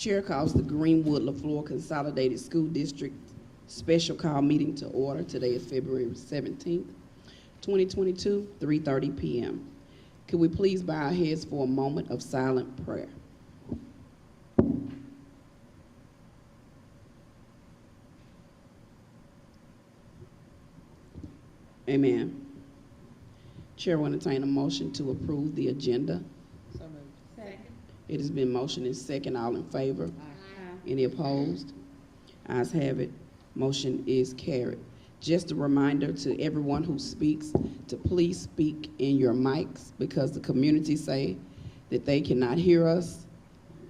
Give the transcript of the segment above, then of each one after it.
Chair calls the Greenwood Leflore Consolidated School District special call meeting to order. Today is February 17th, 2022, 3:30 p.m. Could we please bow our heads for a moment of silent prayer? Amen. Chair will entertain a motion to approve the agenda. So moved. Second. It has been motioned and second. All in favor? Aye. Any opposed? Ayes have it. Motion is carried. Just a reminder to everyone who speaks to please speak in your mics, because the community say that they cannot hear us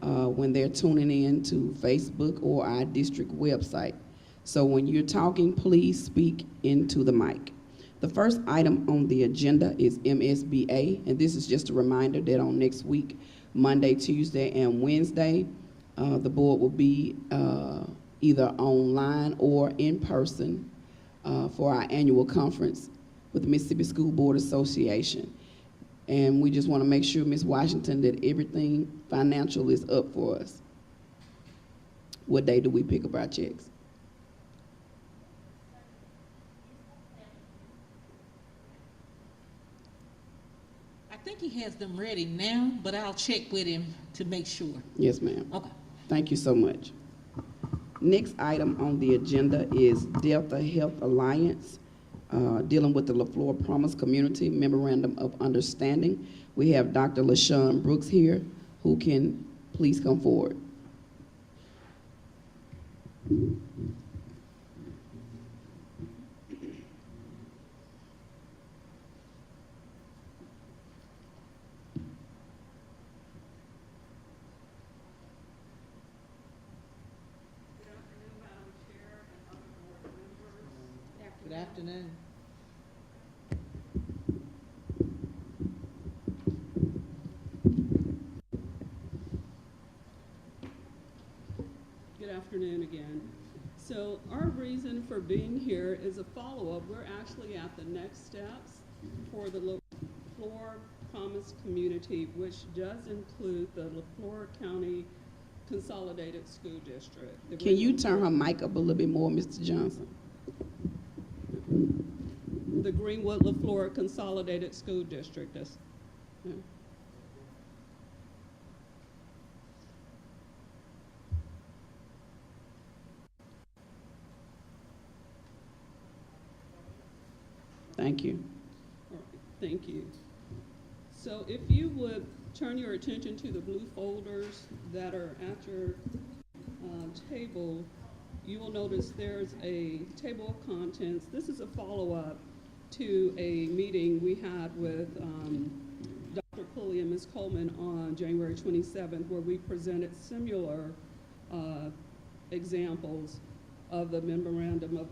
when they're tuning in to Facebook or our district website. So when you're talking, please speak into the mic. The first item on the agenda is MSBA, and this is just a reminder that on next week, Monday, Tuesday, and Wednesday, the board will be either online or in person for our annual conference with the Mississippi School Board Association. And we just want to make sure, Ms. Washington, that everything financial is up for us. What day do we pick up our checks? I think he has them ready now, but I'll check with him to make sure. Yes, ma'am. Okay. Thank you so much. Next item on the agenda is Delta Health Alliance, dealing with the Leflore Promise Community Memorandum of Understanding. We have Dr. LaShawn Brooks here, who can please come forward. Good afternoon. Good afternoon again. So our reason for being here is a follow-up. We're actually at the next steps for the Leflore Promise Community, which does include the Leflore County Consolidated School District. Can you turn her mic up a little bit more, Mr. Johnson? The Greenwood Leflore Consolidated School District. Yeah. Thank you. All right, thank you. So if you would turn your attention to the blue folders that are at your table, you will notice there's a table of contents. This is a follow-up to a meeting we had with Dr. Pulley and Ms. Coleman on January 27th, where we presented similar examples of the memorandum of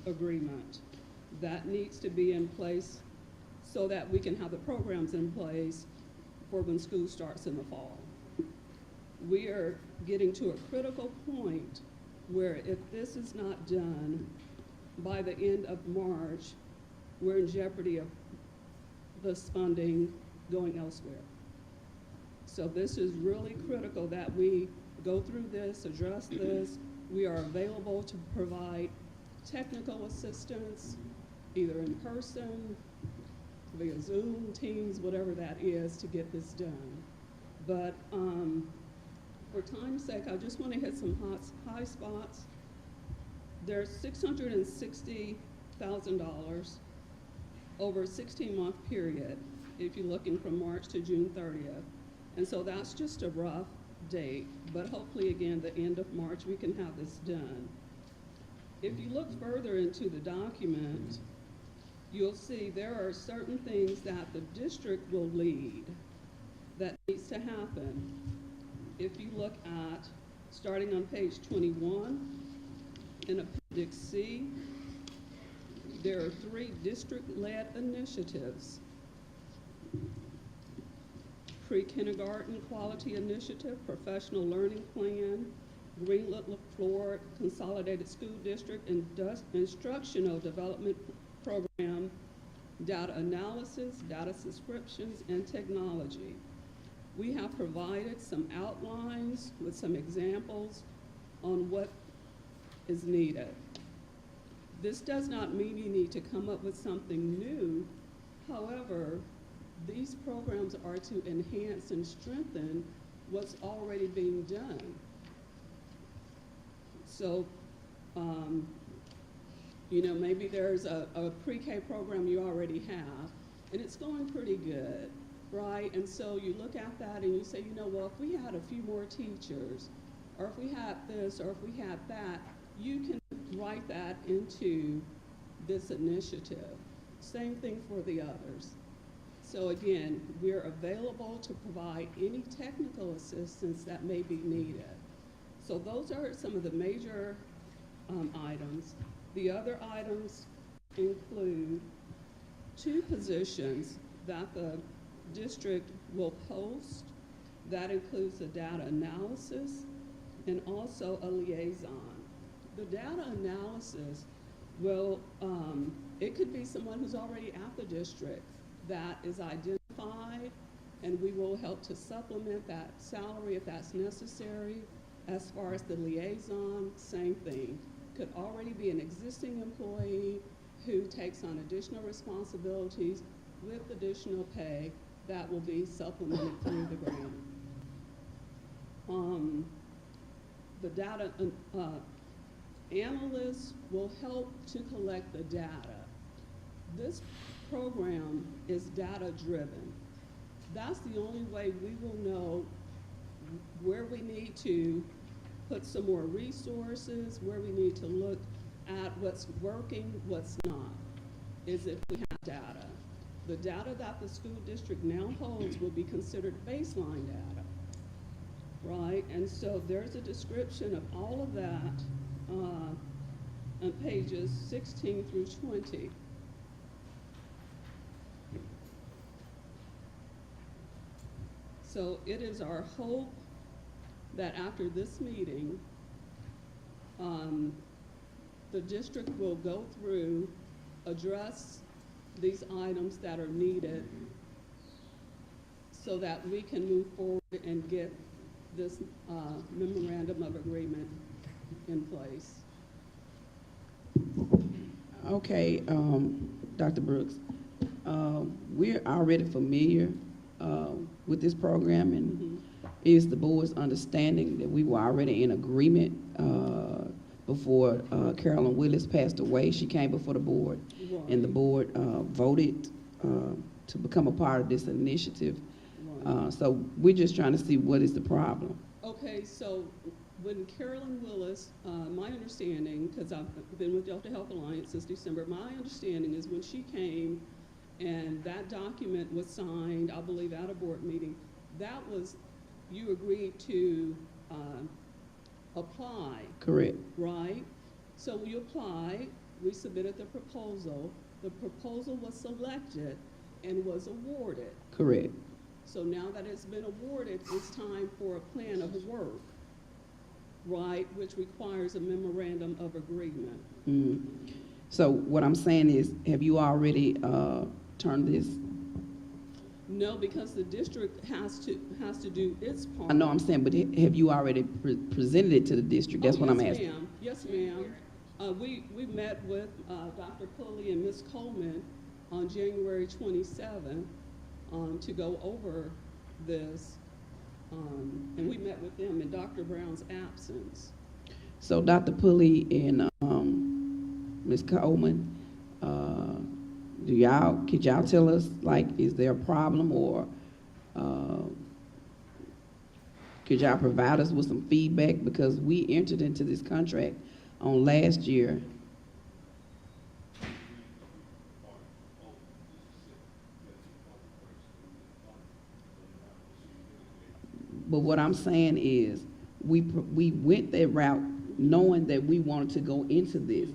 agreement. That needs to be in place so that we can have the programs in place for when school starts in the fall. We are getting to a critical point where if this is not done by the end of March, we're in jeopardy of this funding going elsewhere. So this is really critical that we go through this, address this. We are available to provide technical assistance, either in person, via Zoom, Teams, whatever that is, to get this done. But for time's sake, I just want to hit some high spots. There's $660,000 over a 16-month period, if you're looking from March to June 30th. And so that's just a rough date, but hopefully, again, the end of March, we can have this done. If you look further into the document, you'll see there are certain things that the district will lead that needs to happen. If you look at, starting on page 21, in Appendix C, there are 3 district-led initiatives. Pre-kindergarten quality initiative, professional learning plan, Greenwood Leflore Consolidated School District instructional development program, data analysis, data subscriptions, and technology. We have provided some outlines with some examples on what is needed. This does not mean you need to come up with something new. However, these programs are to enhance and strengthen what's already being done. So, you know, maybe there's a pre-K program you already have, and it's going pretty good, right? And so you look at that and you say, you know, well, if we had a few more teachers, or if we had this, or if we had that, you can write that into this initiative. Same thing for the others. So again, we're available to provide any technical assistance that may be needed. So those are some of the major items. The other items include 2 positions that the district will post. That includes a data analysis and also a liaison. The data analysis will, it could be someone who's already at the district that is identified, and we will help to supplement that salary if that's necessary. As far as the liaison, same thing. Could already be an existing employee who takes on additional responsibilities with additional pay that will be supplemented through the grant. The data analysts will help to collect the data. This program is data driven. That's the only way we will know where we need to put some more resources, where we need to look at what's working, what's not, is if we have data. The data that the school district now holds will be considered baseline data, right? And so there's a description of all of that on pages 16 through 20. So it is our hope that after this meeting, the district will go through, address these items that are needed so that we can move forward and get this memorandum of agreement in place. Okay, Dr. Brooks, we're already familiar with this program, and is the board's understanding that we were already in agreement before Carolyn Willis passed away. She came before the board, Right. and the board voted to become a part of this initiative. Right. So we're just trying to see what is the problem. Okay, so when Carolyn Willis, my understanding, because I've been with Delta Health Alliance since December, my understanding is when she came and that document was signed, I believe at a board meeting, that was, you agreed to apply. Correct. Right? So we applied, we submitted the proposal was selected and was awarded. Correct. So now that it's been awarded, it's time for a plan of work, right, which requires a memorandum of agreement. Mm. So what I'm saying is, have you already turned this? No, because the district has to do its part. I know I'm saying, but have you already presented it to the district? That's what I'm asking. Ma'am. Yes, ma'am. We met with Dr. Pulley and Ms. Coleman on January 27th to go over this, and we met with them in Dr. Brown's absence. So Dr. Pulley and Ms. Coleman, could y'all tell us, like, is there a problem, or could y'all provide us with some feedback? Because we entered into this contract on last year. But what I'm saying is, we went that route knowing that we wanted to go into this.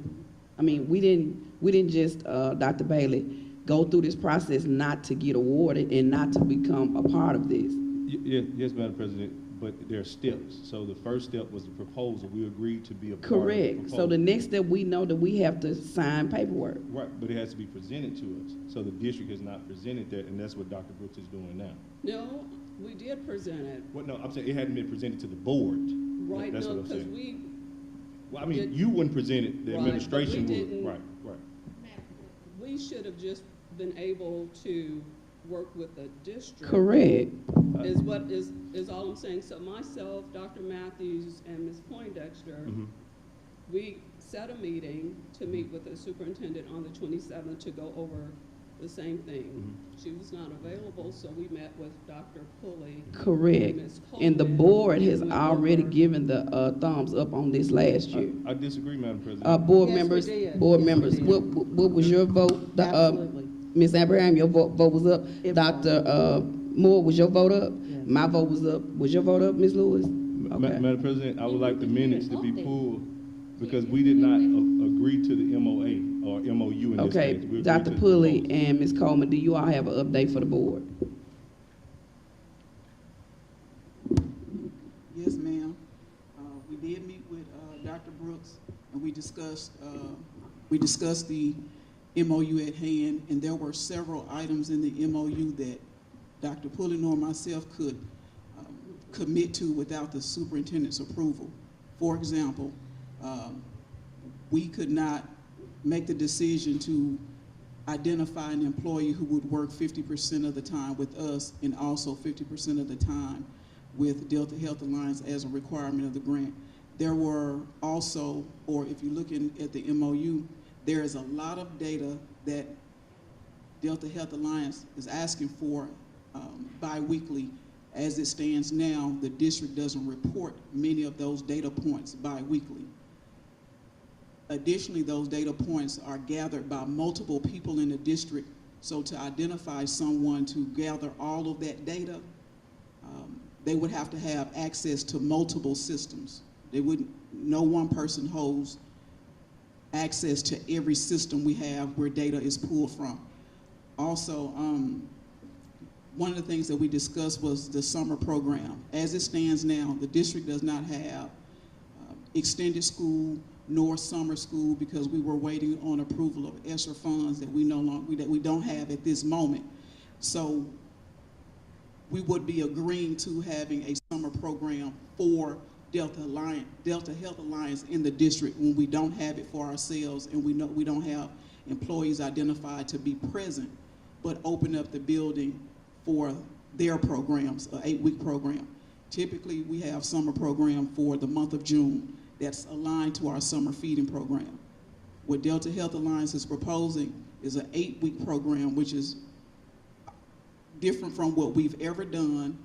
I mean, we didn't just, Dr. Bailey, go through this process not to get awarded and not to become a part of this. Yes, Madam President, but there are steps. So the first step was the proposal. We agreed to be a part of the Correct. proposal. So the next step, we know that we have to sign paperwork. Right, but it has to be presented to us. So the district has not presented that, and that's what Dr. Brooks is doing now. No, We did present it. Well, no, I'm saying it hadn't been presented to the board. Right, That's no, what I'm because saying. we, Well, I mean, did- you wouldn't present it, the Right, but we administration didn't- would. Right. we should have just been able to work with the district. Correct. Is all I'm saying. So myself, Dr. Matthews, and Ms. Poindexter, Mhm. we set a meeting to meet with the superintendent on the 27th to go over the same thing. Mhm. She was not available, so we met with Dr. Pulley. Correct. Ms. And the Coleman, board and has went already over- given the thumbs up on this last year. I disagree, Madam President. Board Yes, we members, did. board Yes, we members, did. what was your vote? Absolutely. Ms. Abraham, your vote was up. It Dr. Moore, was your vote up? Yes. My vote was up. Was your vote up, Ms. Lewis? Ma- Okay. Madam President, I would like the minutes to be pulled because we did not agree to the MOA or MOU in this Okay, case. We agreed Dr. to the Pulley proposal. and Ms. Coleman, do you all have an update for the board? Yes, ma'am. We did meet with Dr. Brooks, and we discussed the MOU at hand, and there were several items in the MOU that Dr. Pulley nor myself could commit to without the superintendent's approval. For example, we could not make the decision to identify an employee who would work 50% of the time with us and also 50% of the time with Delta Health Alliance as a requirement of the grant. There were also, or if you're looking at the MOU, there is a lot of data that Delta Health Alliance is asking for bi-weekly. As it stands now, the district doesn't report many of those data points bi-weekly. Additionally, those data points are gathered by multiple people in the district, so to identify someone to gather all of that data, they would have to have access to multiple systems. No one person holds access to every system we have where data is pulled from. Also, one of the things that we discussed was the summer program. As it stands now, the district does not have extended school nor summer school because we were waiting on approval of ESSER funds that we don't have at this moment. So we would be agreeing to having a summer program for Delta Health Alliance in the district when we don't have it for ourselves and we know we don't have employees identified to be present, but open up the building for their programs, an 8-week program. Typically, we have summer program for the month of June that's aligned to our summer feeding program. What Delta Health Alliance is proposing is an 8-week program, which is different from what we've ever done.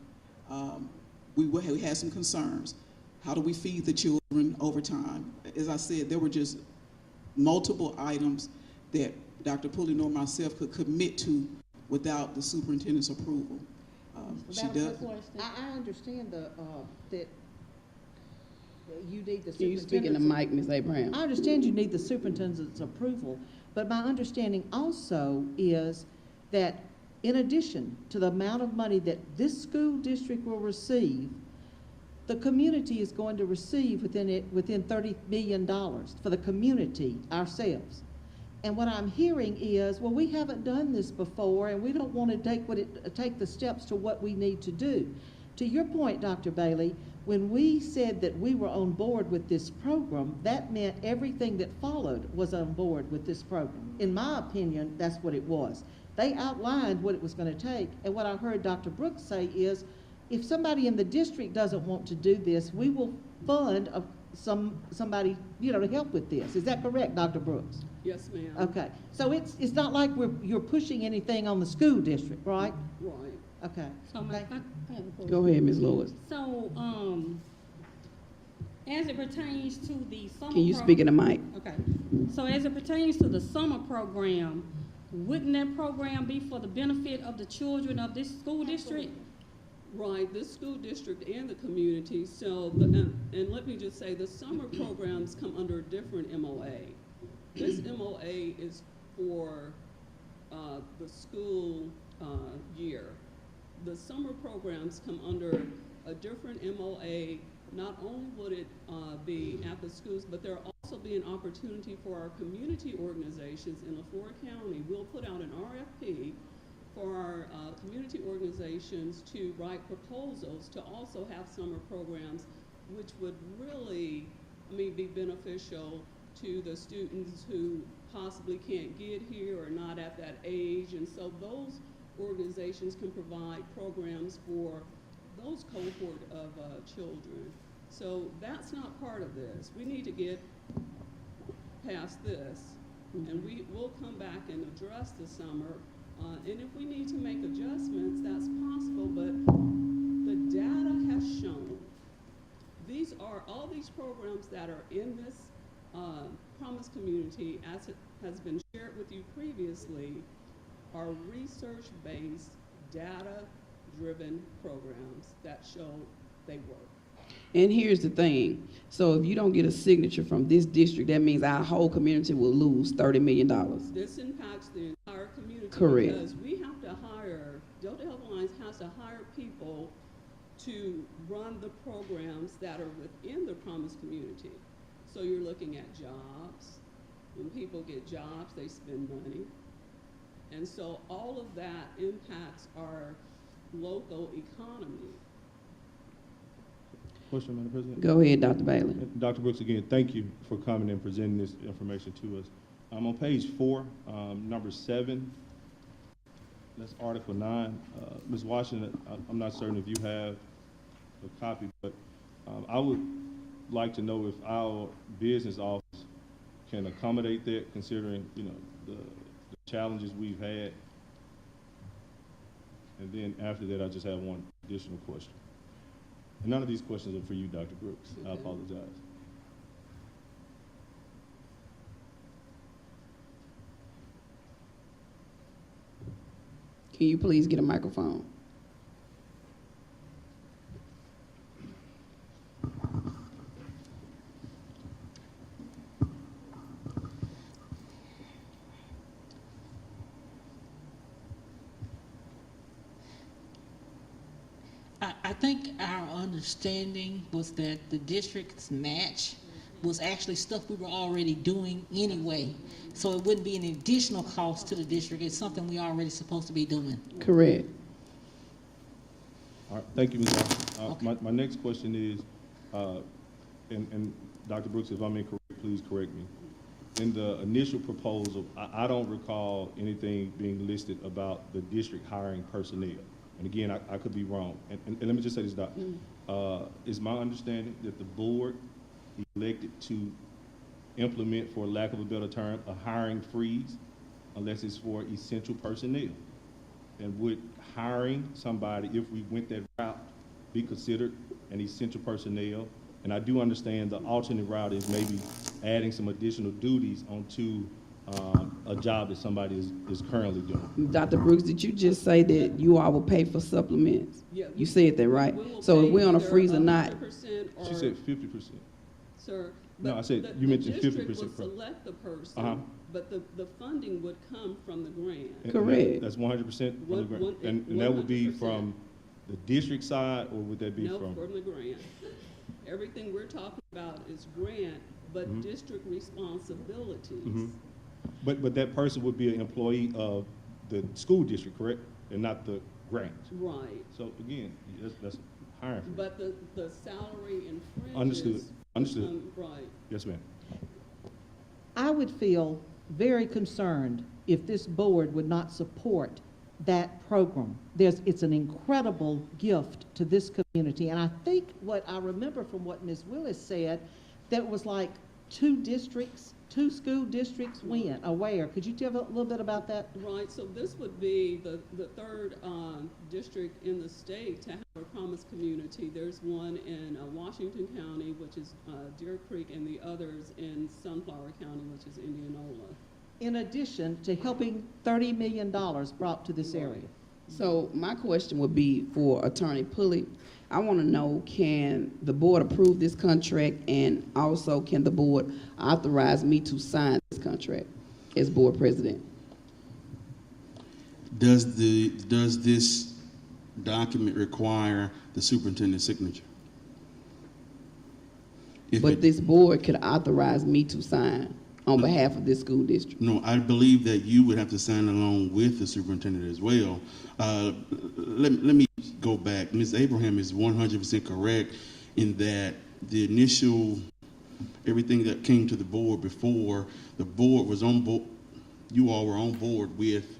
We had some concerns. How do we feed the children over time? As I said, there were just multiple items that Dr. Pulley nor myself could commit to without the superintendent's approval. She does. I understand that you need the superintendent's. Can you speak in the mic, Ms. Abraham? I understand you need the superintendent's approval, but my understanding also is that in addition to the amount of money that this school district will receive, the community is going to receive within $30 million for the community ourselves. And what I'm hearing is, well, we haven't done this before, and we don't want to take the steps to what we need to do. To your point, Dr. Bailey, when we said that we were on board with this program, that meant everything that followed was on board with this program. In my opinion, that's what it was. They outlined what it was going to take, and what I heard Dr. Brooks say is, if somebody in the district doesn't want to do this, we will fund somebody, to help with this. Is that correct, Dr. Brooks? Yes, ma'am. Okay, so it's not like you're pushing anything on the school district, right? Right. Okay. So I have a question. Go ahead, Ms. Lewis. So, as it pertains to the summer. Can you speak in the mic? Okay. So as it pertains to the summer program, wouldn't that program be for the benefit of the children of this school district? Right, this school district and the community. So, and let me just say, the summer programs come under a different MOA. This MOA is for the school year. The summer programs come under a different MOA. Not only would it be at the schools, but there'll also be an opportunity for our community organizations in Leflore County. We'll put out an RFP for our community organizations to write proposals to also have summer programs, which would really, be beneficial to the students who possibly can't get here or not at that age. And so those organizations can provide programs for those cohort of children. So that's not part of this. We need to get past this, and we'll come back and address the summer. And if we need to make adjustments, that's possible, but the data has shown all these programs that are in this Promise Community, as it has been shared with you previously, are research-based, data-driven programs that show they work. And here's the thing. So if you don't get a signature from this district, that means our whole community will lose $30 million. This impacts the entire community. Correct. Because we have to hire, Delta Health Alliance has to hire people to run the programs that are within the Promise Community. So you're looking at jobs. When people get jobs, they spend money. And so all of that impacts our local economy. Question, Madam President? Go ahead, Dr. Bailey. Dr. Brooks, again, thank you for coming and presenting this information to us. On page 4, number 7, that's Article 9. Ms. Washington, I'm not certain if you have a copy, but I would like to know if our business office can accommodate that, considering, the challenges we've had. And then after that, I just have one additional question. And none of these questions are for you, Dr. Brooks. I apologize. Can you please get a microphone? I think our understanding was that the district's match was actually stuff we were already doing anyway. So it wouldn't be an additional cost to the district. It's something we already supposed to be doing. Correct. All right, thank you, Ms. Washington. Okay. My next question is, and Dr. Brooks, if I'm incorrect, please correct me. In the initial proposal, I don't recall anything being listed about the district hiring personnel. And again, I could be wrong. And let me just say this, Doc. Is my understanding that the board elected to implement, for lack of a better term, a hiring freeze unless it's for essential personnel? And would hiring somebody, if we went that route, be considered an essential personnel? And I do understand the alternate route is maybe adding some additional duties onto a job that somebody is currently doing. Dr. Brooks, did you just say that you all will pay for supplements? Yeah. You said that, right? We will So if pay we're on a either freeze or not, 100% or, She said 50%. sir. No, but I said, the- you mentioned The 50% district pro- will select the person, Uh-huh. but the funding would come from the grant. And Correct. That's 100% from the grant. One- And that would be 100%. from the district side, or would that be No, from? from the grant. Everything we're talking about is grant, but Mhm. district responsibilities. Mhm. But that person would be an employee of the school district, correct? And not the grant. Right, So again, that's hiring. freeze. but the salary and fringes. Understood. Understood. Right. Yes, ma'am. I would feel very concerned if this board would not support that program. It's an incredible gift to this community, and I think what I remember from what Ms. Willis said, that was like two school districts went aware. Could you tell a little bit about that? Right, so this would be the third district in the state to have a Promise Community. There's one in Washington County, which is Deer Creek, and the others in Sunflower County, which is Indianola. In addition to helping $30 million brought to this area. so my question would be for Attorney Pulley. I want to know, can the board approve this contract, and also can the board authorize me to sign this contract as board president? Does this document require the superintendent's signature? But this board could authorize me to sign. on behalf of this school district? No, I believe that you would have to sign along with the superintendent as well. Let me go back. Ms. Abraham is 100% correct in that the initial, everything that came to the board before, the board was on board, you all were on board with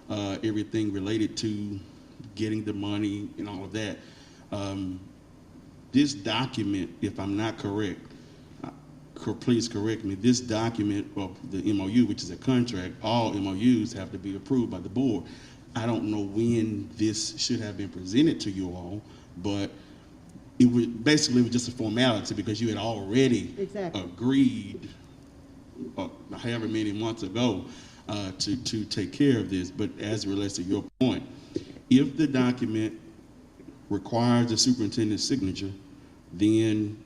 everything related to getting the money and all of that. This document, if I'm not correct, please correct me, this document of the MOU, which is a contract, all MOUs have to be approved by the board. I don't know when this should have been presented to you all, but it was basically just a formality because you had already Exactly. agreed however many months ago to take care of this. But as it relates to your point, if the document requires the superintendent's signature, then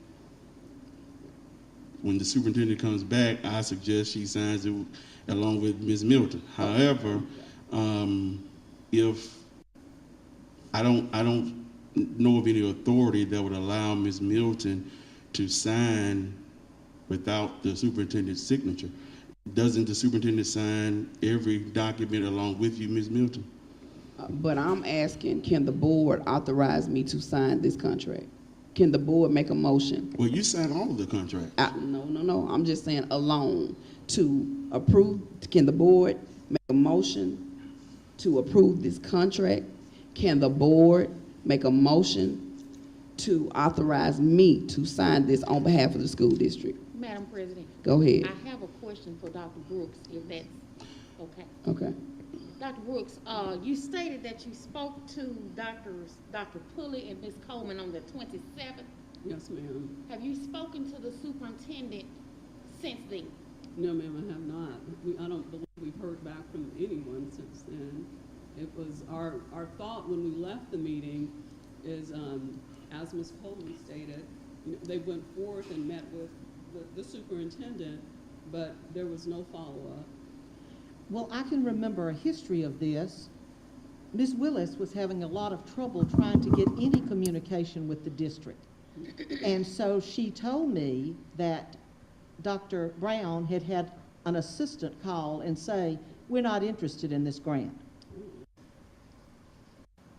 when the superintendent comes back, I suggest she signs it along with Ms. Milton. However, if I don't know of any authority that would allow Ms. Milton to sign without the superintendent's signature. Doesn't the superintendent sign every document along with you, Ms. Milton? But I'm asking, can the board authorize me to sign this contract? Can the board make a motion? Well, you signed all of the contracts. No. I'm just saying alone to approve. Can the board make a motion to approve this contract? Can the board make a motion to authorize me to sign this on behalf of the school district? Madam President, Go ahead. I have a question for Dr. Brooks, if that's okay. Okay. Dr. Brooks, you stated that you spoke to Dr. Pulley and Ms. Coleman on the 27th. Yes, ma'am. Have you spoken to the superintendent since then? No, ma'am, I have not. I don't believe we've heard back from anyone since then. It was our thought when we left the meeting is, as Ms. Coleman stated, they went forth and met with the superintendent, but there was no follow-up. Well, I can remember a history of this. Ms. Willis was having a lot of trouble trying to get any communication with the district. And so she told me that Dr. Brown had had an assistant call and say, we're not interested in this grant.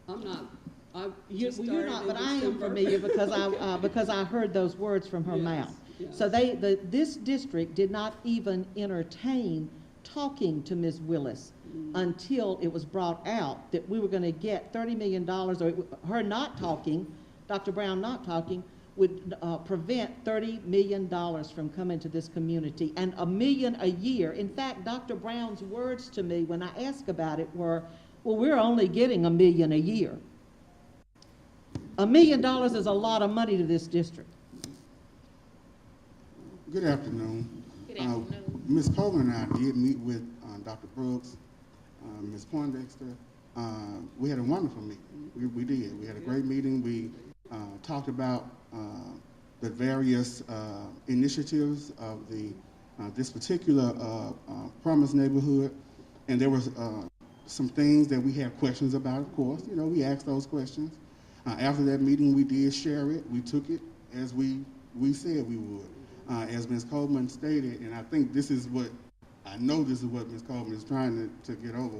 I'm not, I You're just not, started but in I am December. familiar because I heard those words from her Yes, mouth. yes. So this district did not even entertain talking to Ms. Willis until it was brought out that we were going to get $30 million, or her not talking, Dr. Brown not talking, would prevent $30 million from coming to this community, and $1 million a year. In fact, Dr. Brown's words to me when I asked about it were, well, we're only getting $1 million a year. $1 million is a lot of money to this district. Good afternoon. Good afternoon. Ms. Coleman and I did meet with Dr. Brooks, Ms. Poindexter. We had a wonderful meeting. We did. We had a great meeting. We talked about the various initiatives of this particular Promise neighborhood, and there was some things that we had questions about. Of course, we asked those questions. After that meeting, we did share it. We took it as we said we would. As Ms. Coleman stated, and I think this is what Ms. Coleman is trying to get over.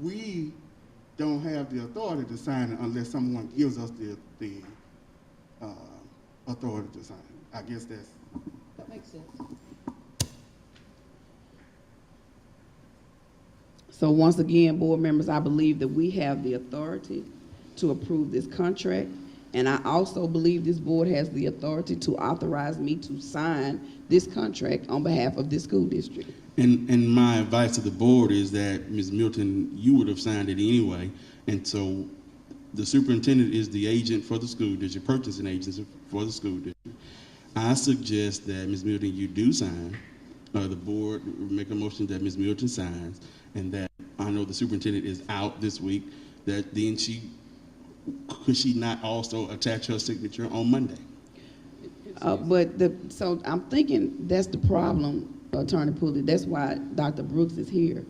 We don't have the authority to sign it unless someone gives us the authority to sign it. I guess That makes sense. So once again, board members, I believe that we have the authority to approve this contract. And I also believe this board has the authority to authorize me to sign this contract on behalf of this school district. And my advice to the board is that, Ms. Milton, you would have signed it anyway. And so the superintendent is the agent for the school district, purchasing agent for the school district. I suggest that, Ms. Milton, you do sign. The board make a motion that Ms. Milton signs, and that I know the superintendent is out this week, that then could she not also attach her signature on Monday? So I'm thinking that's the problem, Attorney Pulley. That's why Dr. Brooks is here.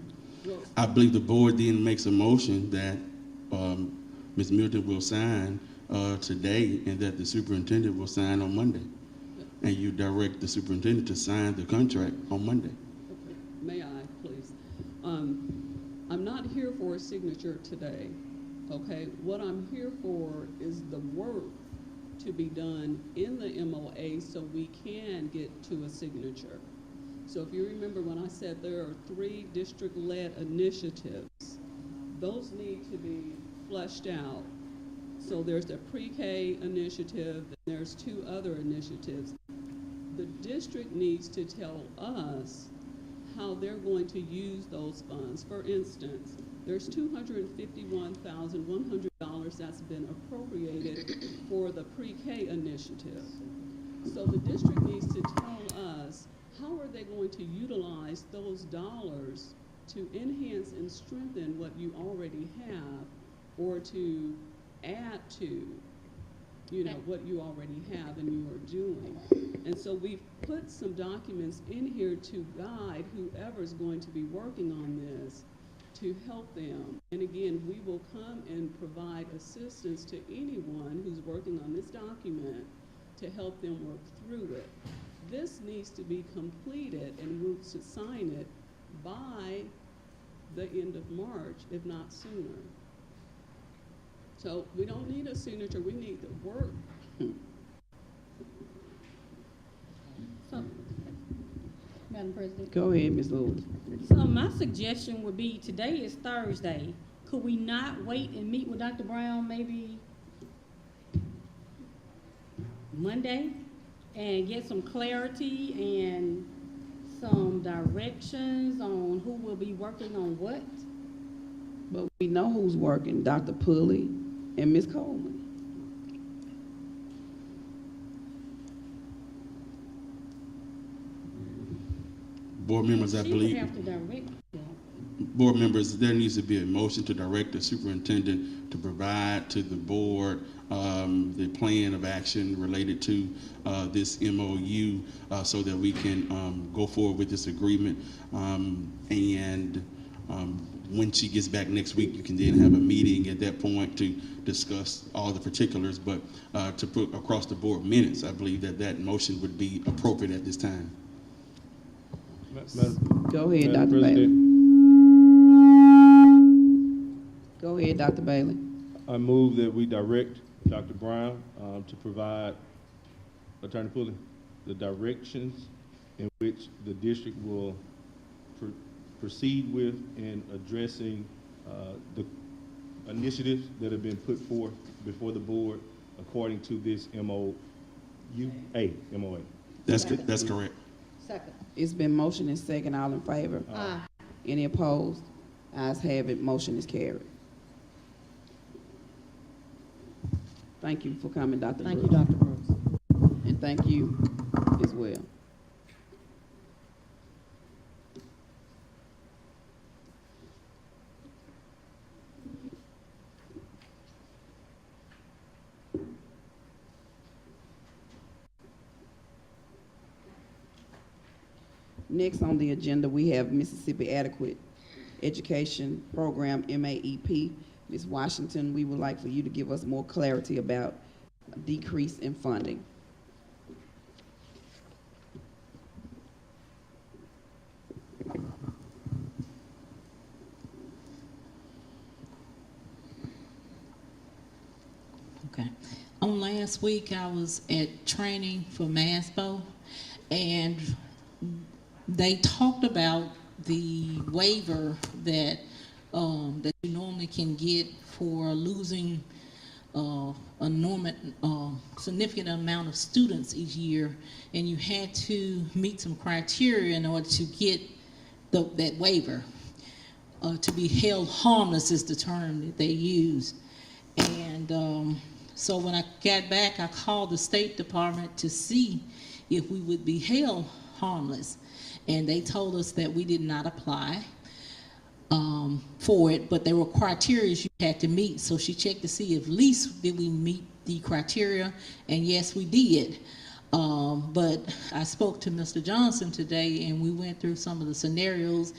I believe the board then makes a motion that Ms. Milton will sign today, and that the superintendent will sign on Monday. and you direct the superintendent to sign the contract on Monday. May I, please? I'm not here for a signature today, okay? What I'm here for is the work to be done in the MOA so we can get to a signature. So if you remember when I said there are 3 district-led initiatives, those need to be fleshed out. So there's the pre-K initiative, and there's 2 other initiatives. The district needs to tell us how they're going to use those funds. For instance, there's $251,100 that's been appropriated for the pre-K initiative. So the district needs to tell us how are they going to utilize those dollars to enhance and strengthen what you already have, or to add to, you know, what you already have and you are doing. And so we've put some documents in here to guide whoever's going to be working on this to help them. And again, we will come and provide assistance to anyone who's working on this document to help them work through it. This needs to be completed and we'll sign it by the end of March, if not sooner. So we don't need a signature, we need the work. So, Madam President. Go ahead, Ms. Lewis. So my suggestion would be, today is Thursday. Could we not wait and meet with Dr. Brown maybe Monday and get some clarity and some directions on who will be working on what? But we know who's working, Dr. Pulley and Ms. Coleman. Board members, I She believe. would have to direct them. Board members, there needs to be a motion to direct the superintendent to provide to the board the plan of action related to this MOU so that we can go forward with this agreement. When she gets back next week, you can then have a meeting at that point to discuss all the particulars. But to put across the board minutes, I believe that that motion would be appropriate at this time. Go ahead, Madam Dr. Bailey. President, Go ahead, Dr. Bailey. I move that we direct Dr. Brown to provide, Attorney Pulley, the directions in which the district will proceed with in addressing the initiatives that have been put forth before the board according to this MOA. That's correct. Second. It's been motioned and second. All in favor? Aye. Any opposed? Ayes have it. Motion is carried. Thank you for coming, Dr. Thank you, Brooks. Dr. Brooks. And thank you as well. Next on the agenda, we have Mississippi Adequate Education Program, MAEP. Ms. Washington, we would like for you to give us more clarity about a decrease in funding. Okay. On last week, I was at training for MASBO, and they talked about the waiver that that you normally can get for losing a significant amount of students each year, and you had to meet some criteria in order to get that waiver. To be held harmless is the term that they use. And so when I got back, I called the State Department to see if we would be held harmless. And they told us that we did not apply for it, but there were criteria you had to meet. So she checked to see if at least did we meet the criteria, and yes, we did. But I spoke to Mr. Johnson today, and we went through some of the scenarios,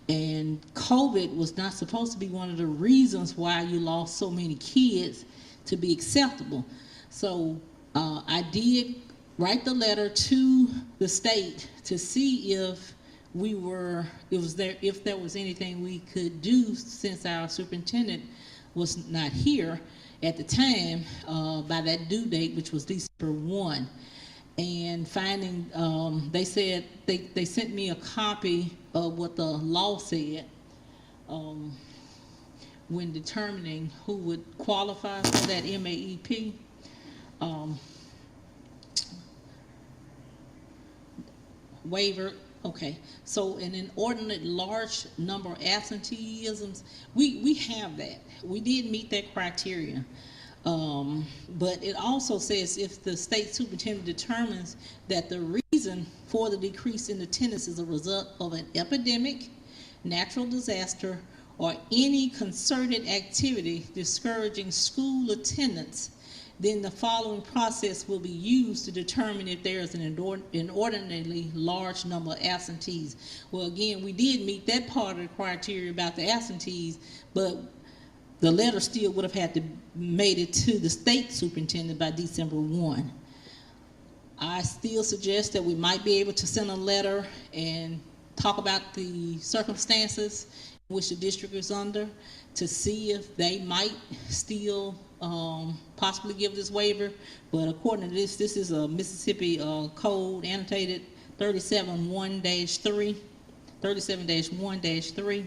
and COVID was not supposed to be one of the reasons why you lost so many kids to be acceptable. So I did write the letter to the state to see if if there was anything we could do, since our superintendent was not here at the time, by that due date, which was December 1. And finding, they said, they sent me a copy of what the law said when determining who would qualify for that MAEP. Waiver. Okay, so an inordinate large number of absenteeisms, we have that. We did meet that criteria. But it also says if the state superintendent determines that the reason for the decrease in attendance is a result of an epidemic, natural disaster, or any concerted activity discouraging school attendance, then the following process will be used to determine if there is an inordinately large number of absentees. Well, again, we did meet that part of the criteria about the absentees, but the letter still would have had to made it to the state superintendent by December 1. I still suggest that we might be able to send a letter and talk about the circumstances in which the district is under to see if they might still possibly give this waiver. But according to this is a Mississippi code annotated 37-1-3.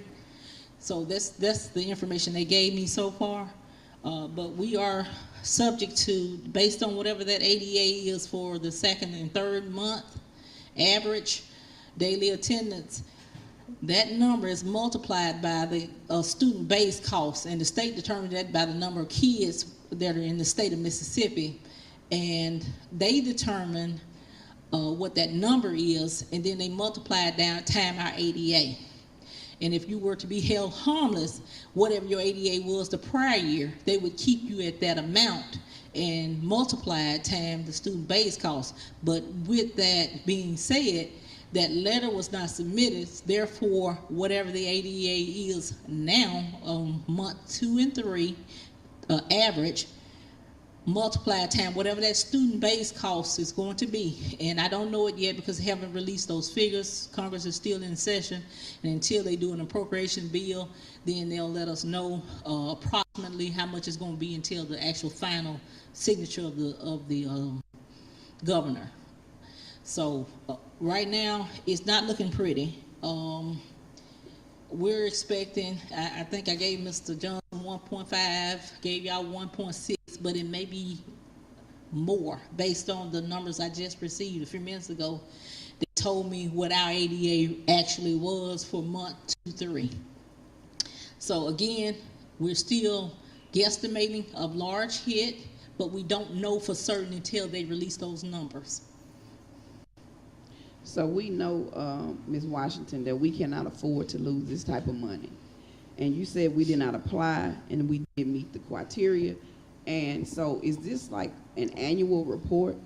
So that's the information they gave me so far. But we are subject to, based on whatever that ADA is for the second and third month, average daily attendance, that number is multiplied by the student-based costs, and the state determined that by the number of kids that are in the state of Mississippi, and they determine what that number is, and then they multiply it down time our ADA. And if you were to be held harmless, whatever your ADA was the prior year, they would keep you at that amount and multiply it times the student-based costs. But with that being said, that letter was not submitted, therefore, whatever the ADA is now, month 2 and 3, average, multiply time, whatever that student-based cost is going to be. And I don't know it yet because they haven't released those figures. Congress is still in session, and until they do an appropriation bill, then they'll let us know approximately how much it's going to be until the actual final signature of the governor. So right now, it's not looking pretty. We're expecting, I think I gave Mr. Johnson 1.5, gave y'all 1.6, but it may be more based on the numbers I just received a few minutes ago. They told me what our ADA actually was for month 2-3. So again, we're still guesstimating a large hit, but we don't know for certain until they release those numbers. So we know, Ms. Washington, that we cannot afford to lose this type of money. And you said we did not apply and we did meet the criteria. And so is this like an annual report?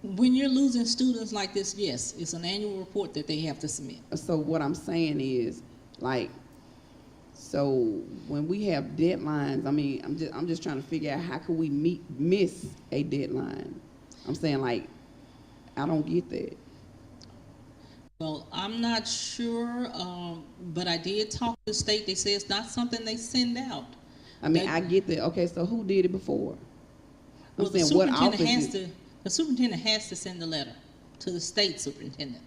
When you're losing students like this, yes, it's an annual report that they have to submit. So what I'm saying is, like, so when we have deadlines, I mean, I'm just trying to figure out how can we miss a deadline? I'm saying, like, I don't get that. Well, I'm not sure, but I did talk to the state. They say it's not something they send out. I mean, I get that. Okay, so who did it before? I'm Well, saying what office the superintendent has to send the letter to the state superintendent.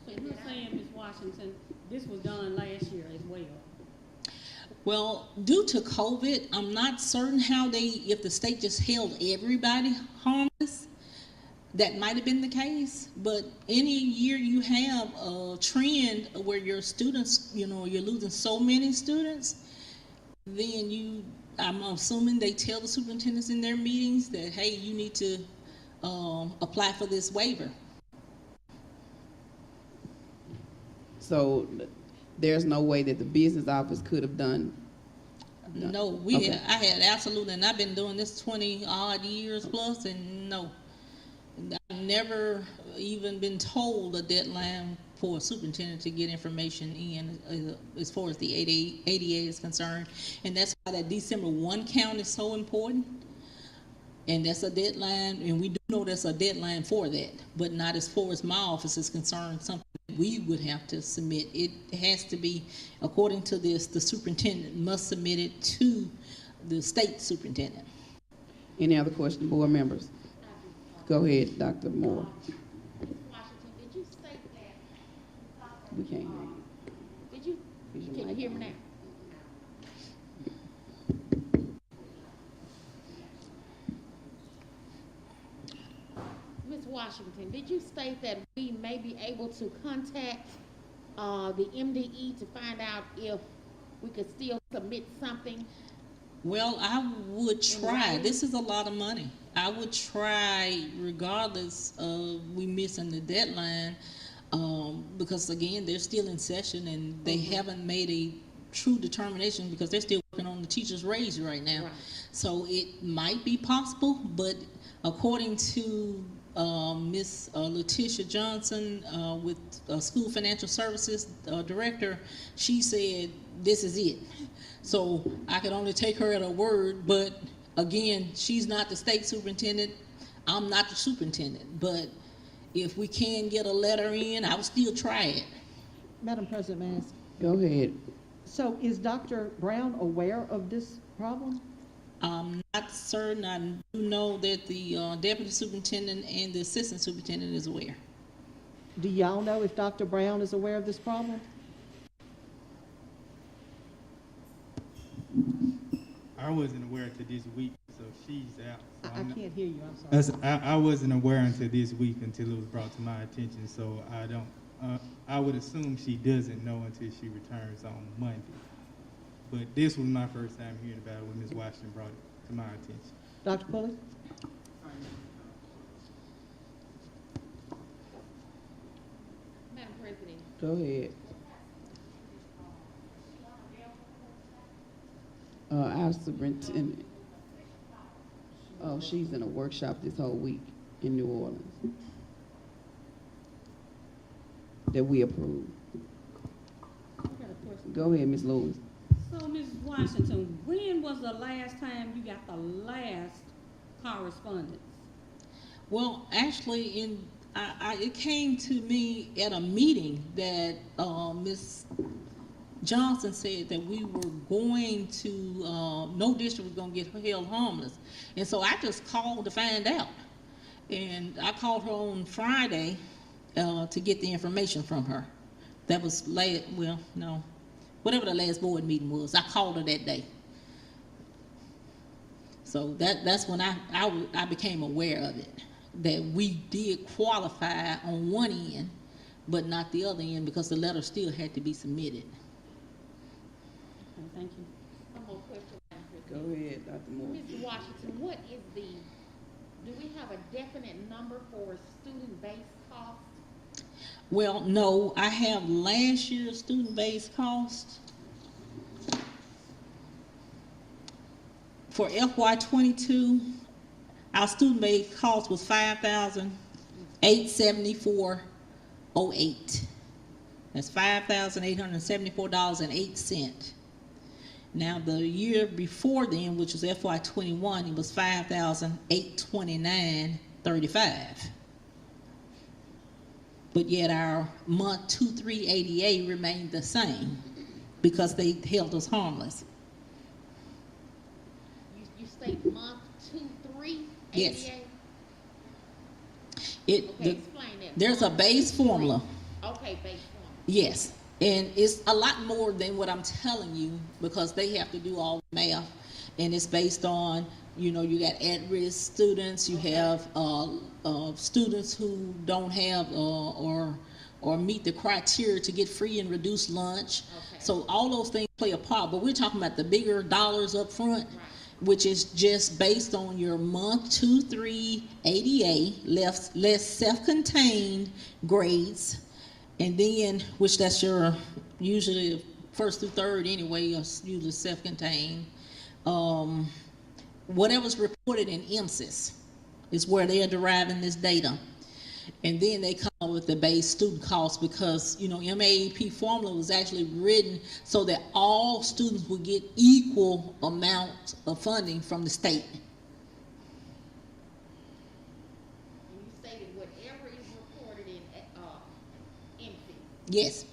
So you're saying, Ms. Washington, this was done last year as well? Well, due to COVID, I'm not certain if the state just held everybody harmless. That might have been the case, but any year you have a trend where your students, you're losing so many students, then I'm assuming they tell the superintendents in their meetings that, hey, you need to apply for this waiver. So there's no way that the business office could have done? No, Okay. I had absolutely, and I've been doing this 20 odd years plus, and no. I've never even been told a deadline for a superintendent to get information in as far as the ADA is concerned. And that's why that December 1 count is so important. And that's a deadline, and we do know there's a deadline for that, but not as far as my office is concerned, something we would have to submit. It has to be, according to this, the superintendent must submit it to the state superintendent. Any other questions, board members? Go ahead, Dr. Moore. Ms. Washington, did you state that? We can't hear you. Did you? Is your Can you mic hear me on? now? Ms. Washington, did you state that we may be able to contact the MDE to find out if we could still submit something? Well, I would try. writing? This is a lot of money. I would try regardless of we missing the deadline, because again, they're still in session and they haven't made a true determination because they're still working on the teacher's raise right now. Right. So it might be possible, but according to Miss Letitia Johnson with School Financial Services Director, she said this is it. So I could only take her at her word, but again, she's not the state superintendent. I'm not the superintendent, but if we can get a letter in, I would still try it. Madam President, may I ask? Go ahead. So is Dr. Brown aware of this problem? I'm not certain. I do know that the deputy superintendent and the assistant superintendent is aware. Do y'all know if Dr. Brown is aware of this problem? I wasn't aware until this week, so she's out. So I I'm not- can't hear you, I'm sorry. I wasn't aware until this week, until it was brought to my attention, so I don't, I would assume she doesn't know until she returns on Monday. But this was my first time hearing about it when Ms. Washington brought it to my attention. Dr. Pulley? Madam President, Go ahead. Our superintendent. Oh, she's in a workshop this whole week in New Orleans that we approved. I got a question. Go ahead, Ms. Lewis. So, Mrs. Washington, when was the last time you got the last correspondence? Well, actually, it came to me at a meeting that Ms. Johnson said that we were going to, no district was going to get held harmless. And so I just called to find out. And I called her on Friday to get the information from her. That was whatever the last board meeting was, I called her that day. So that's when I became aware of it, that we did qualify on one end, but not the other end because the letter still had to be submitted. Okay, thank you. one more question, Madam Go President. ahead, Dr. Moore. Ms. Washington, what is do we have a definite number for student-based cost? Well, no, I have last year's student-based cost. For FY22, our student-based cost was $5,874.08. That's $5,874.08. Now, the year before then, which was FY21, it was $5,829.35. But yet our month 2-3 ADA remained the same because they held us harmless. You state month 2-3 Yes. ADA? Okay, Explain that. there's a base formula. Okay, base formula. Yes, and it's a lot more than what I'm telling you because they have to do all the math, and it's based on, you got at-risk students, you have students who don't have or meet the criteria to get free and reduced lunch. Okay. So all those things play a part, but we're talking about the bigger dollars up front, Right. which is just based on your month 2-3 ADA, less self-contained grades, and then, which that's your, usually first through third anyway, is usually self-contained. Whatever's reported in MSIS is where they are deriving this data. And then they come up with the base student cost because, you know, MAEP formula was actually written so that all students would get equal amounts of funding from the state. And you stated whatever is reported in, MC. Yes.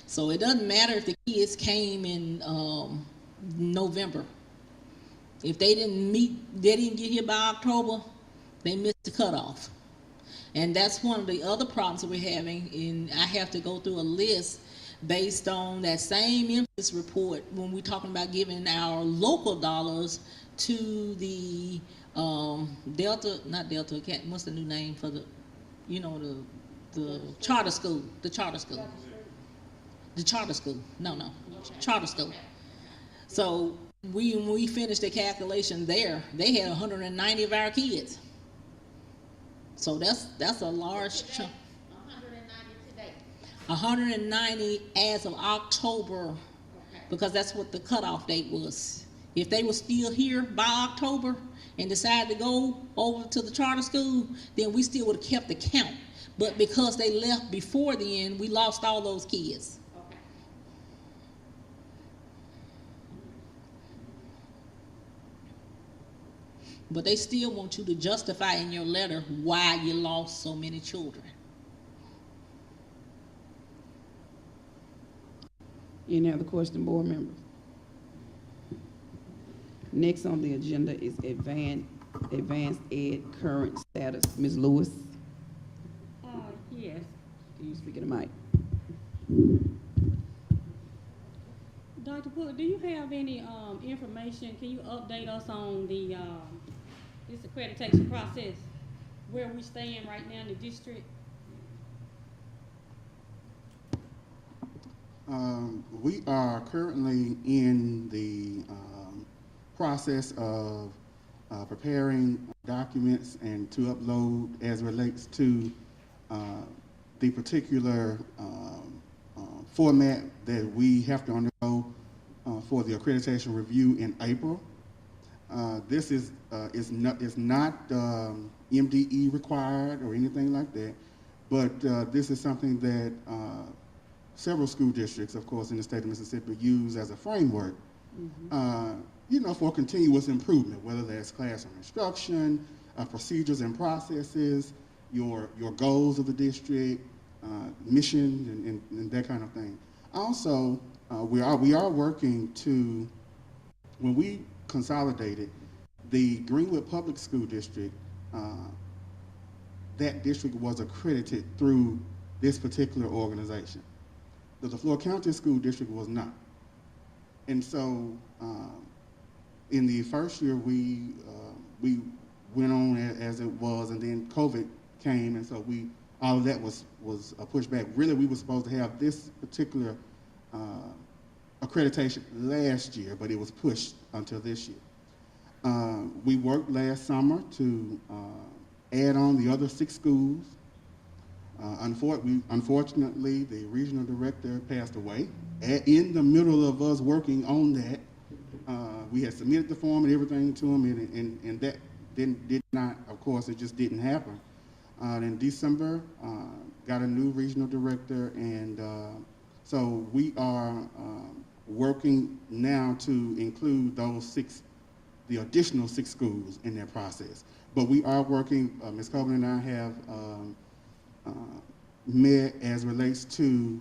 So it doesn't matter if the kids came in November. If they didn't get here by October, they missed the cutoff. And that's one of the other problems that we're having, and I have to go through a list based on that same emphasis report when we're talking about giving our local dollars to the Delta, not Delta, what's the new name for the, you know, the charter school, charter school. So when we finished the calculation there, they had 190 of our kids. So that's a large chunk. 190 today. 190 as of October, Okay. because that's what the cutoff date was. If they were still here by October and decided to go over to the charter school, then we still would have kept the count. But because they left before then, we lost all those kids. Okay. But they still want you to justify in your letter why you lost so many children. Any other question, board members? Next on the agenda is advanced ed current status. Ms. Lewis, Yes. can you speak in the mic? Dr. Puller, do you have any information? Can you update us on the this accreditation process, where we stand right now in the district? We are currently in the process of preparing documents and to upload as relates to the particular format that we have to undergo for the accreditation review in April. This is not MDE required or anything like that, but this is something that several school districts, of course, in the state of Mississippi use as a framework, for continuous improvement, whether that's classroom instruction, procedures and processes, your goals of the district, mission, and that kind of thing. Also, we are working to, when we consolidated the Greenwood Public School District, that district was accredited through this particular organization. The Leflore County School District was not. And so in the first year, we went on as it was, and then COVID came, and so all of that was pushed back. Really, we were supposed to have this particular accreditation last year, but it was pushed until this year. We worked last summer to add on the other 6 schools. Unfortunately, the regional director passed away. In the middle of us working on that, we had submitted the form and everything to him, and that did not, of course, it just didn't happen. In December, got a new regional director, and so we are working now to include the additional 6 schools in that process. But we are working, Ms. Copeland and I have met as relates to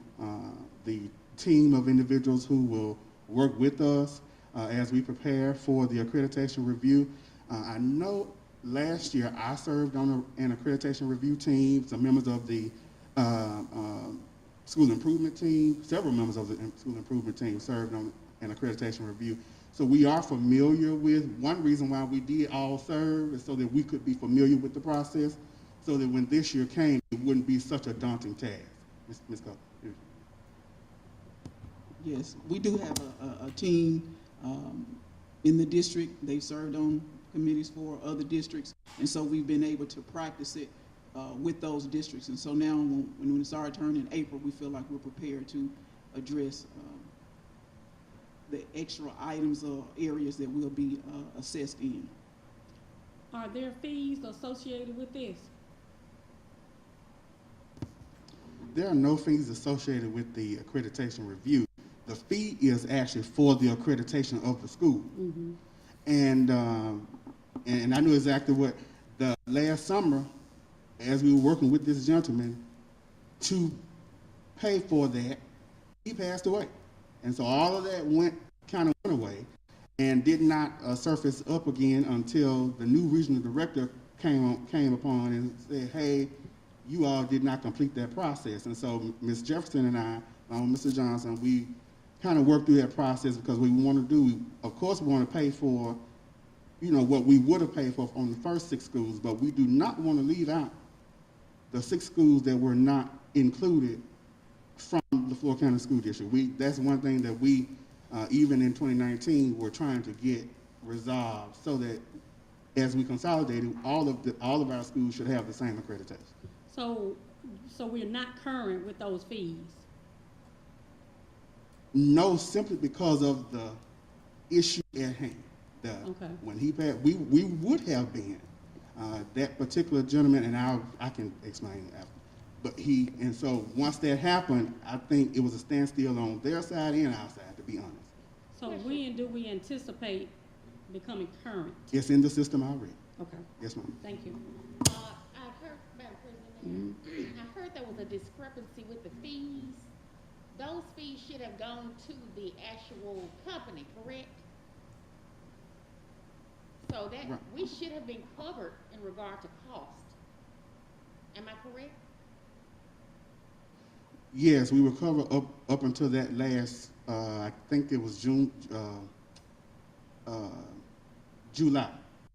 the team of individuals who will work with us as we prepare for the accreditation review. I know last year I served on an accreditation review team, some members of the school improvement team, several members of the school improvement team served on an accreditation review. So we are familiar with, one reason why we did all serve is so that we could be familiar with the process, so that when this year came, it wouldn't be such a daunting task. Ms. Copeland. Yes, we do have a team in the district. They've served on committees for other districts, and so we've been able to practice it with those districts. And so now when it's our turn in April, we feel like we're prepared to address the extra items or areas that will be assessed in. Are there fees associated with this? There are no fees associated with the accreditation review. The fee is actually for the accreditation of the school. Mm-hmm. And I knew exactly what the last summer, as we were working with this gentleman to pay for that, he passed away. And so all of that kind of went away and did not surface up again until the new regional director came upon and said, hey, you all did not complete that process. And so Ms. Jefferson and I, along with Mr. Johnson, we kind of worked through that process because we want to do, of course, we want to pay for, you know, what we would have paid for on the first 6 schools, but we do not want to leave out the 6 schools that were not included from the Leflore County School District. That's one thing that we, even in 2019, were trying to get resolved so that as we consolidated, all of our schools should have the same accreditation. So we're not current with those fees? No, simply because of the issue at hand. Okay. When he passed, we would have been that particular gentleman, and I can explain after. But and so once that happened, I think it was a standstill on their side and our side, to be honest. So when do we anticipate becoming current? It's in the system already. Okay, Yes, ma'am. thank you. I've heard, Madam President, I heard there was a discrepancy with the fees. Those fees should have gone to the actual company, correct? So that, Right. we should have been covered in regard to cost. Am I correct? Yes, we were covered up until that last, I think it was July.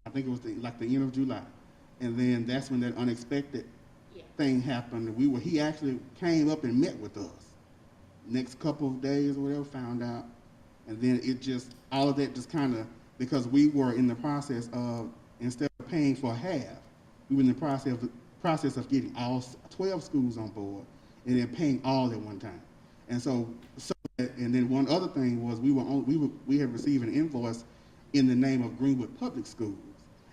I think it was like the end of July. And then that's when that unexpected Yeah. thing happened. He actually came up and met with us. Next couple of days or whatever, found out. And then all of that just kind of, because we were in the process of, instead of paying for half, we were in the process of getting all 12 schools on board and then paying all at one time. And and then one other thing was we had received an invoice in the name of Greenwood Public Schools.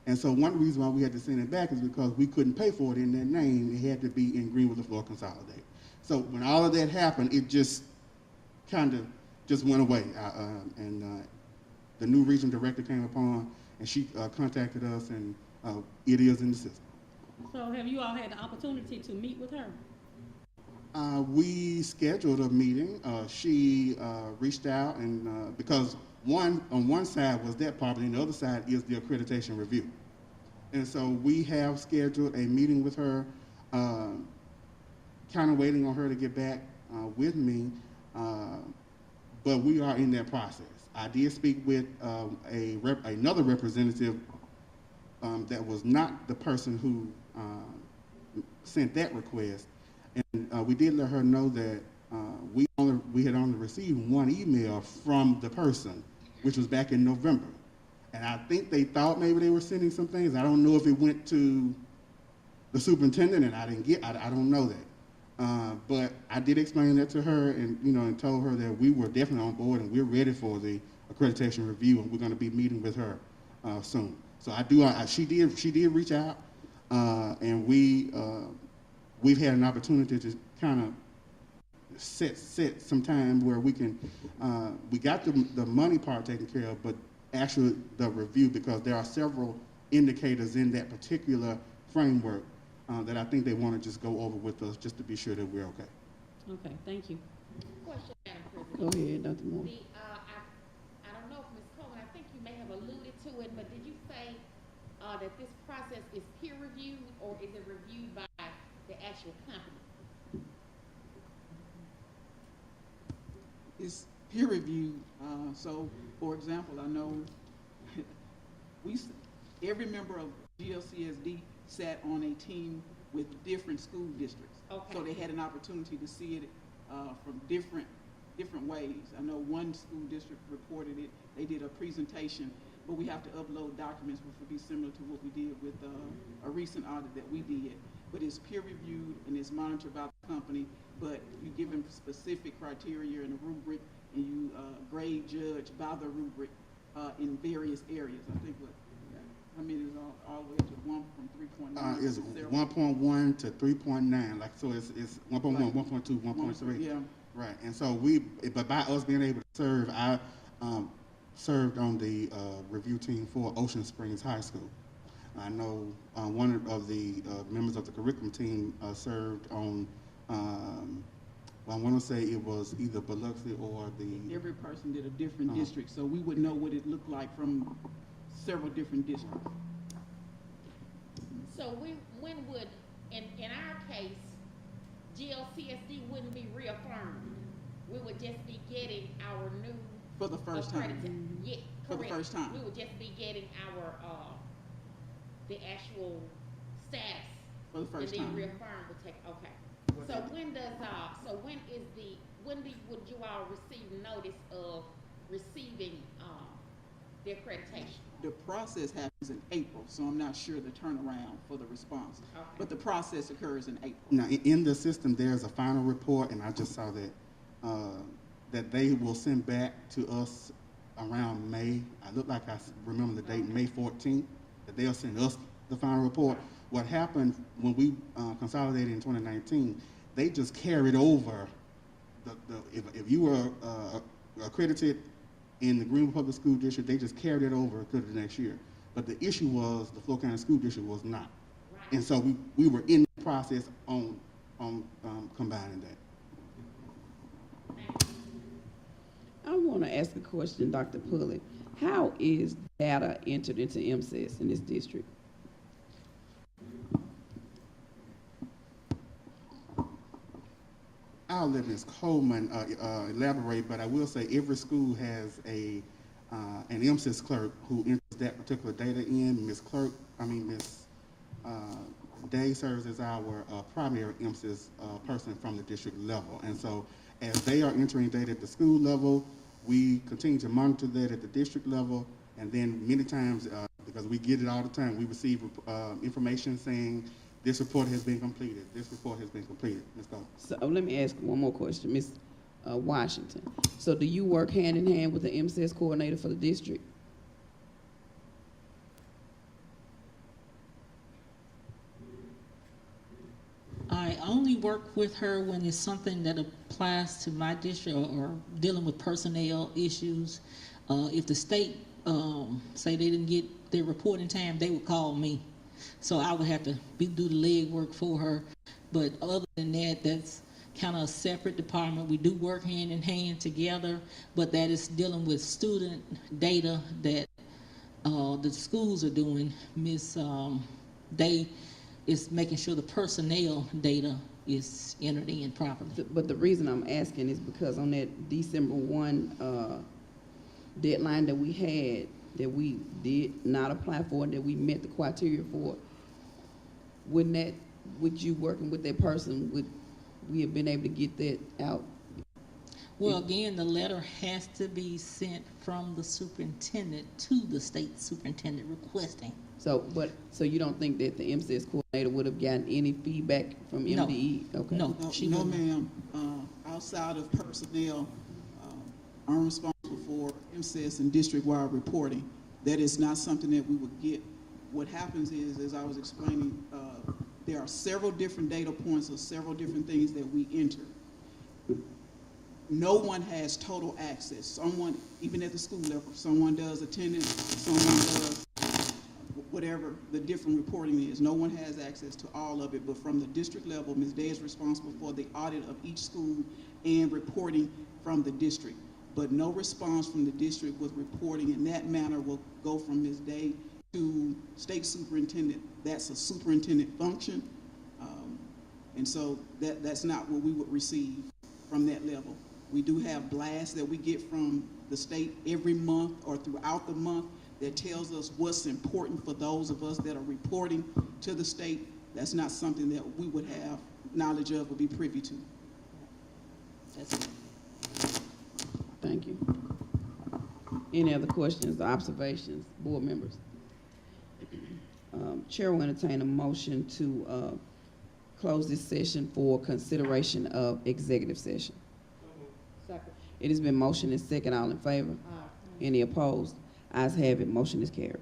And so one reason why we had to send it back is because we couldn't pay for it in that name. It had to be in Greenwood Leflore Consolidated. So when all of that happened, it just kind of just went away. The new regional director came upon, and she contacted us, and it is in the system. So have you all had the opportunity to meet with her? We scheduled a meeting. She reached out, and because on one side was that part, and the other side is the accreditation review. And so we have scheduled a meeting with her, kind of waiting on her to get back with me, but we are in that process. I did speak with another representative that was not the person who sent that request, and we did let her know that we had only received one email from the person, which was back in November. And I think they thought maybe they were sending some things. I don't know if it went to the superintendent and I don't know that. But I did explain that to her and told her that we were definitely on board and we're ready for the accreditation review and we're going to be meeting with her soon. So she did reach out and we've had an opportunity to kind of set some time where we can, we got the money part taken care of, but actually the review, because there are several indicators in that particular framework that I think they want to just go over with us just to be sure that we're okay. Okay, thank you. Question, Madam Go President. ahead, Dr. Moore. I don't know if Ms. Coleman, I think you may have alluded to it, but did you say that this process is peer reviewed or is it reviewed by the actual company? It's peer reviewed. So, for example, I know every member of GLCSD sat on a team with different school districts. Okay. So they had an opportunity to see it from different ways. I know one school district reported it. They did a presentation, but we have to upload documents which would be similar to what we did with a recent audit that we did. But it's peer reviewed and it's monitored by the company, but you give them specific criteria and a rubric, and you grade judge by the rubric in various areas. I think I mean, it's all the way up to 1 from 3.9. It's 1.1 to 3.9, like, so it's 1.1, 1.2, 1.3. Yeah. Right, and so but by us being able to serve, I served on the review team for Ocean Springs High School. I know one of the members of the curriculum team served on, I want to say it was either Biloxi or the... Every person did a different district, so we would know what it looked like from several different districts. So when would, in our case, GLCSD wouldn't be reaffirmed? We would just be getting our new. For the first time. Yeah, For the correct. first time. We would just be getting our, the actual status. For the first And time. then reaffirm would take, okay. So when does, when would you all receive notice of receiving, the accreditation? The process happens in April, so I'm not sure the turnaround for the response. Okay. But the process occurs in April. Now, in the system, there's a final report, and I just saw that, that they will send back to us around May. I look like I remember the date, May 14th, that they'll send us the final report. What happened when we consolidated in 2019, they just carried over, if you were accredited in the Greenwood Public School District, they just carried it over to the next year. But the issue was the Leflore County School District was not. Right. And so we were in the process on combining that. I want to ask a question, Dr. Pulley. How is data entered into MCES in this district? I'll let Ms. Coleman elaborate, but I will say every school has an MCES clerk who enters that particular data in. Ms. Day serves as our primary MCES person from the district level. And so as they are entering data at the school level, we continue to monitor that at the district level. And then many times, because we get it all the time, we receive information saying this report has been completed, this report has been completed. Ms. Coleman. So let me ask one more question, Ms. Washington. So do you work hand in hand with the MCES coordinator for the district? I only work with her when it's something that applies to my district or dealing with personnel issues. If the state say they didn't get their report in time, they would call me. So I would have to do the legwork for her. But other than that, that's kind of a separate department. We do work hand in hand together, but that is dealing with student data that the schools are doing. Ms. Day is making sure the personnel data is entered in properly. But the reason I'm asking is because on that December 1 deadline that we had, that we did not apply for, that we met the criteria for, with you working with that person, would we have been able to get that out? Well, again, the letter has to be sent from the superintendent to the state superintendent requesting. So you don't think that the MCES coordinator would have gotten any feedback from No. MDE? Okay. No, No, ma'am. Outside of personnel, I'm responsible for MCES and district-wide reporting. That is not something that we would get. What happens is, as I was explaining, there are several different data points or several different things that we enter. No one has total access. Someone, even at the school level, someone does attendance, someone does whatever the different reporting is. No one has access to all of it, but from the district level, Ms. Day is responsible for the audit of each school and reporting from the district. But no response from the district with reporting in that manner will go from Ms. Day to state superintendent. That's a superintendent function. And so that's not what we would receive from that level. We do have blasts that we get from the state every month or throughout the month that tells us what's important for those of us that are reporting to the state. That's not something that we would have knowledge of or be privy to. That's it. Thank you. Any other questions or observations, board members? Chair will entertain a motion to close this session for consideration of executive session. Second. It has been motioned and second. All in favor? Any opposed? Ayes have it. Motion is carried.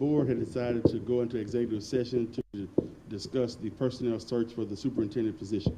board had decided to go into executive session to discuss the personnel search for the superintendent position.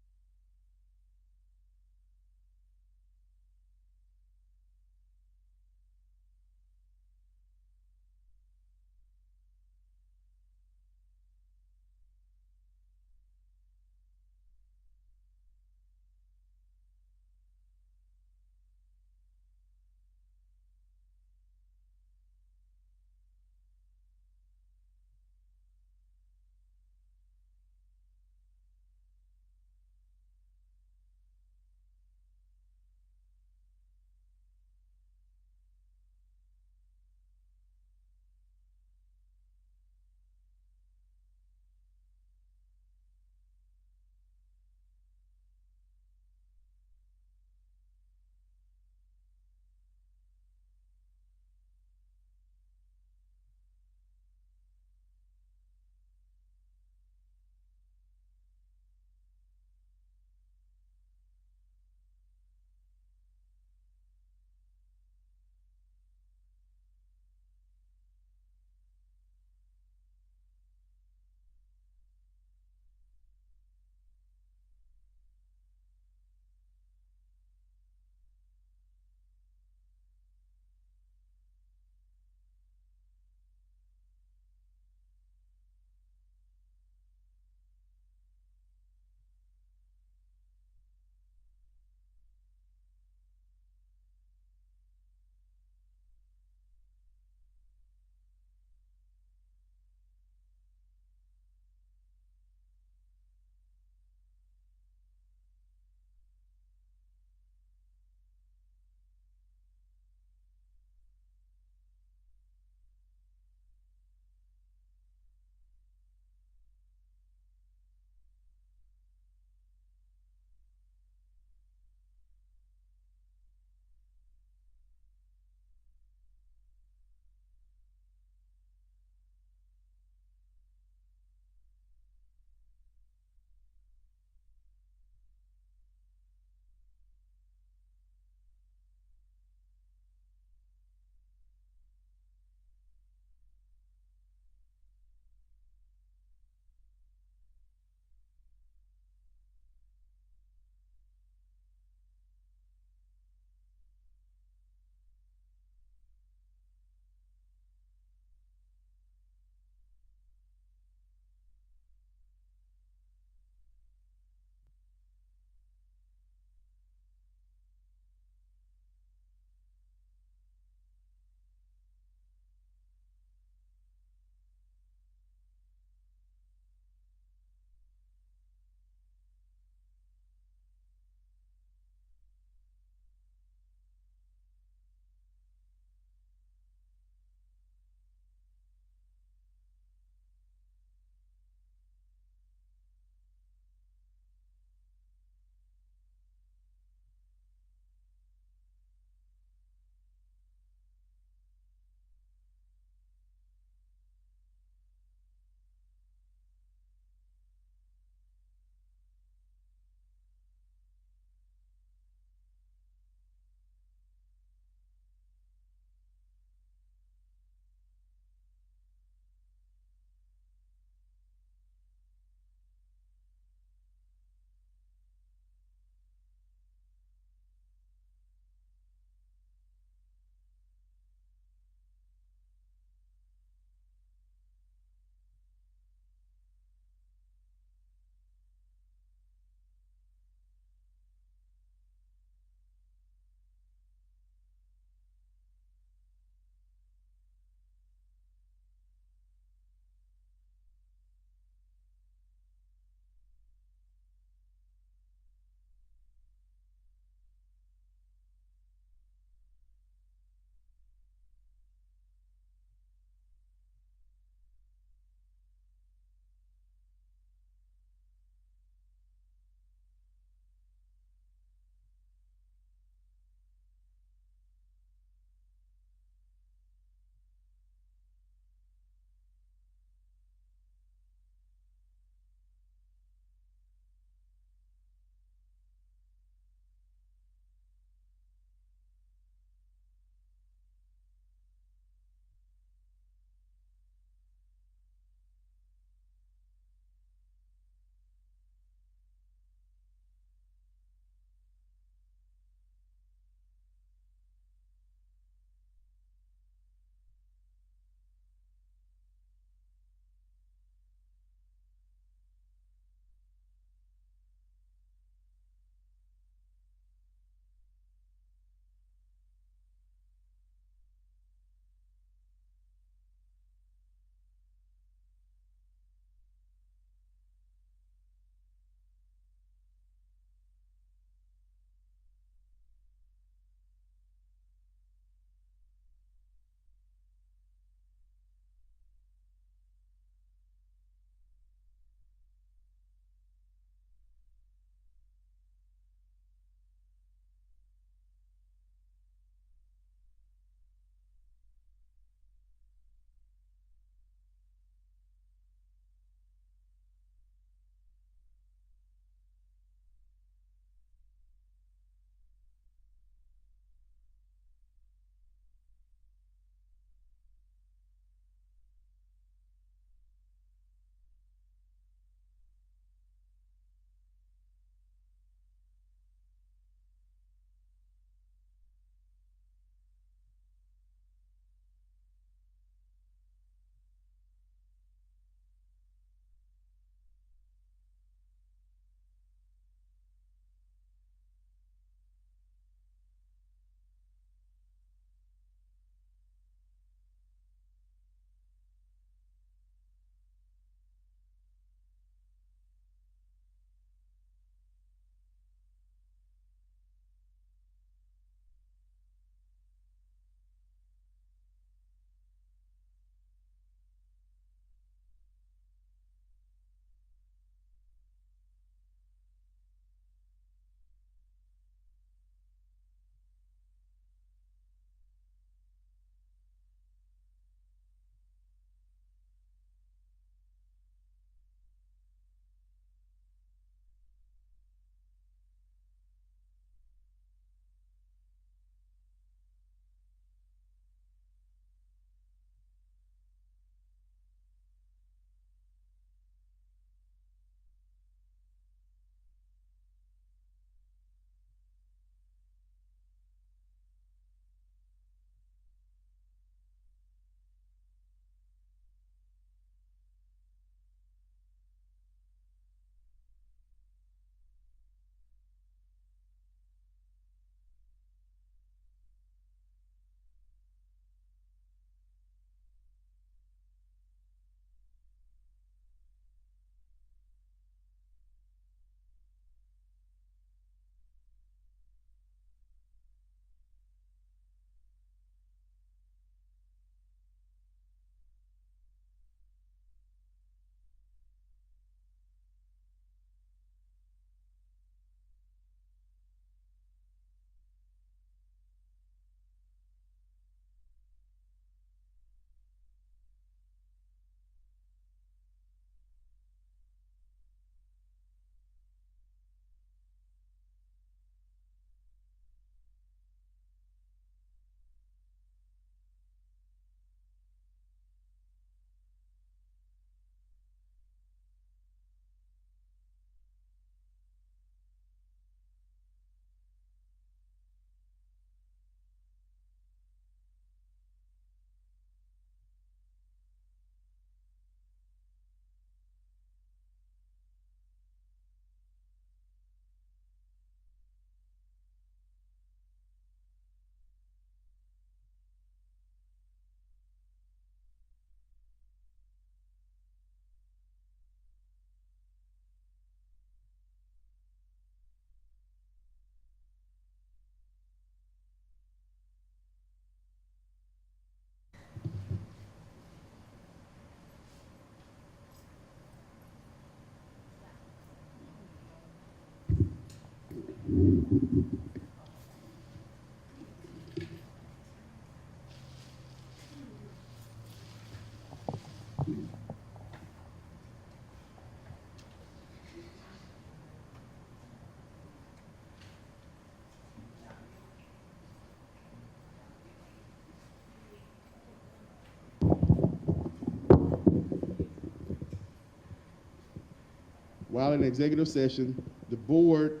While in executive session, the board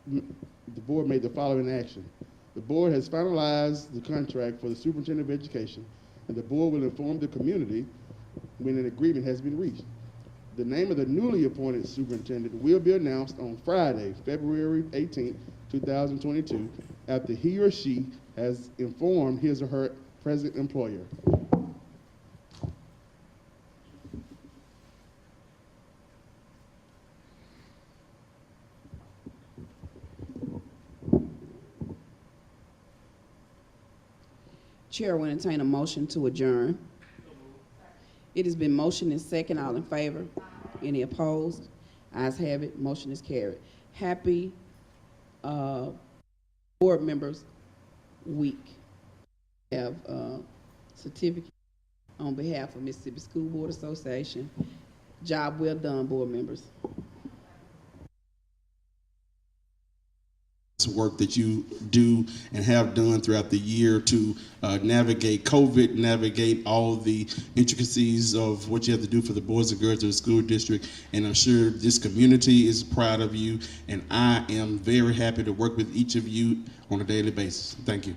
made the following action. The board has finalized the contract for the superintendent of education, and the board will inform the community when an agreement has been reached. The name of the newly appointed superintendent will be announced on Friday, February 18, 2022, after he or she has informed his or her present employer. Chair will entertain a motion to adjourn. It has been motioned and second. All in favor? Any opposed? Ayes have it. Motion is carried. Happy Board Members Week. We have a certificate on behalf of Mississippi School Board Association. Job well done, board members. Work that you do and have done throughout the year to navigate COVID, navigate all the intricacies of what you have to do for the boys and girls of the school district. And I'm sure this community is proud of you. And I am very happy to work with each of you on a daily basis. Thank you.